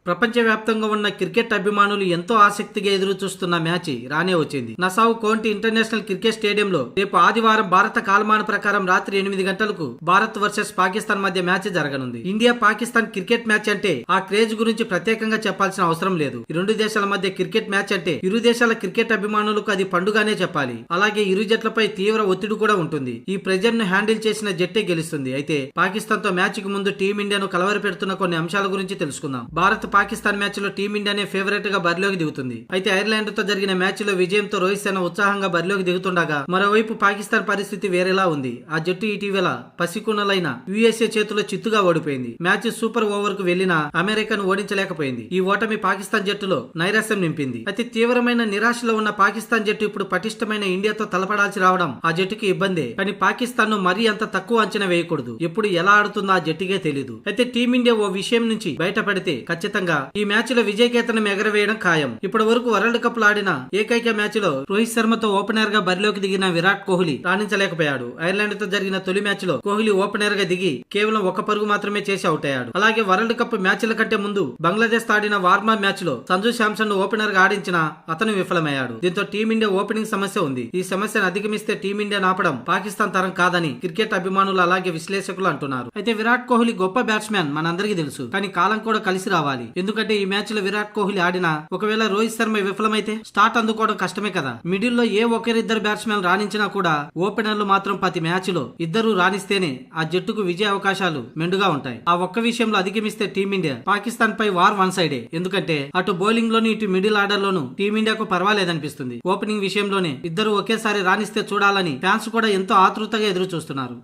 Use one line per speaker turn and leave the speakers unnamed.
ప్రపంచవ్యాప్తంగా ఉన్న క్రికెట్ అభిమానులు ఎంతో ఆసక్తిగా ఎదురు చూస్తున్న మ్యాచ్ రానే వచ్చింది. నసావ్ కౌంటీ ఇంటర్నేషనల్ క్రికెట్ స్టేడియంలో రేపు ఆదివారం భారత కాలమాన ప్రకారం రాత్రి 8 గంటలకు భారత్ వర్సెస్ పాకిస్తాన్ మధ్య మ్యాచ్ జరగనుంది. ఇండియా పాకిస్తాన్ క్రికెట్ మ్యాచ్ అంటే ఆ క్రేజ్ గురించి ప్రత్యేకంగా చెప్పాల్సిన అవసరం లేదు. ఈ రెండు దేశాల మధ్య క్రికెట్ మ్యాచ్ అంటే ఇరు దేశాల క్రికెట్ అభిమానులకు అది పండుగానే చెప్పాలి. అలాగే ఇరు జట్లపై తీవ్ర ఒత్తిడి కూడా ఉంటుంది. ఈ ప్రెజర్ ను హ్యాండిల్ చేసిన జట్టే గెలుస్తుంది. అయితే పాకిస్తాన్ తో మ్యాచ్ కు ముందు టీమిండియాను కలవరి పెడుతున్న కొన్ని అంశాల గురించి తెలుసుకుందాం. భారత్ పాకిస్తాన్ మ్యాచ్ లో టీమిండియానే ఫేవరెట్ గా బరిలోకి దిగుతుంది. అయితే ఐర్లాండ్ తో జరిగిన మ్యాచ్ లో విజయంతో రోహిత్ శర్మ ఉత్సాహంగా బరిలోకి దిగుతుండగా మరోవైపు పాకిస్తాన్ పరిస్థితి వేరేలా ఉంది. ఆ జట్టు ఇటీవల పసికున్నలైన యుఎస్ఏ చేతిలో చిత్తుగా ఓడిపోయింది. మ్యాచ్ సూపర్ ఓవర్ కు వెళ్లినా అమెరికాను ఓడించలేకపోయింది. ఈ ఓటమి పాకిస్తాన్ జట్టులో నైరాశ్యం నింపింది. అయితే తీవ్రమైన నిరాశలో ఉన్న పాకిస్తాన్ జట్టు ఇప్పుడు పటిష్టమైన ఇండియాతో తలపడాల్సి రావడం ఆ జట్టుకి ఇబ్బందే. కానీ పాకిస్తాన్ ను మరీ అంత తక్కువ అంచనా వేయకూడదు. ఎప్పుడు ఎలా ఆడుతుందో ఆ జట్టుకే తెలీదు. అయితే టీమిండియా ఓ విషయం నుంచి బయటపడితే ఖచ్చితంగా ఈ మ్యాచ్ లో విజయకేతనం ఎగరవేయడం ఖాయం. ఇప్పటి వరకు వరల్డ్ కప్ లో ఆడిన ఏకైక మ్యాచ్ లో రోహిత్ శర్మతో ఓపెనర్ గా బరిలోకి దిగిన విరాట్ కోహ్లీ రాణించలేకపోయాడు. ఐర్లాండ్ తో జరిగిన తొలి మ్యాచ్ లో కోహ్లీ ఓపెనర్ గా దిగి కేవలం ఒక పరుగు మాత్రమే చేసి అవుట్ అయ్యాడు. అలాగే వరల్డ్ కప్ మ్యాచ్ల కంటే ముందు బంగ్లాదేశ్ తో ఆడిన వార్మప్ మ్యాచ్ లో సంజు శాంసన్ ను ఓపెనర్ గా ఆడించిన అతను విఫలమయ్యాడు. దీంతో టీమిండియా ఓపెనింగ్ సమస్య ఉంది. ఈ సమస్యను అధిగమిస్తే టీమిండియా ఆపడం పాకిస్తాన్ తరం కాదని క్రికెట్ అభిమానులు అలాగే విశ్లేషకులు అంటున్నారు. అయితే విరాట్ కోహ్లీ గొప్ప బ్యాట్స్మెన్ మనందరికీ తెలుసు. కానీ కాలం కూడా కలిసి రావాలి. ఎందుకంటే ఈ మ్యాచ్ లో విరాట్ కోహ్లీ ఆడినా ఒకవేళ రోహిత్ శర్మ విఫలమైతే స్టార్ట్ అందుకోవడం కష్టమే కదా. మిడిల్ లో ఏ ఒకరిద్దరు బ్యాట్స్మెన్ రాణించినా కూడా ఓపెనర్లు మాత్రం ప్రతి మ్యాచ్ లో ఇద్దరు రాణిస్తేనే ఆ జట్టుకు విజయ అవకాశాలు మెండుగా ఉంటాయి. ఆ ఒక్క విషయంలో అధిగమిస్తే టీమిండియా పాకిస్తాన్ పై వార్ వన్ సైడే. ఎందుకంటే అటు బౌలింగ్ లోను ఇటు మిడిల్ ఆర్డర్ లోను టీమిండియాకు పర్వాలేదనిపిస్తుంది. ఓపెనింగ్ విషయంలోనే ఇద్దరు ఒకేసారి రాణిస్తే చూడాలని ఫ్యాన్స్ కూడా ఎంతో ఆతృతగా ఎదురు చూస్తున్నారు.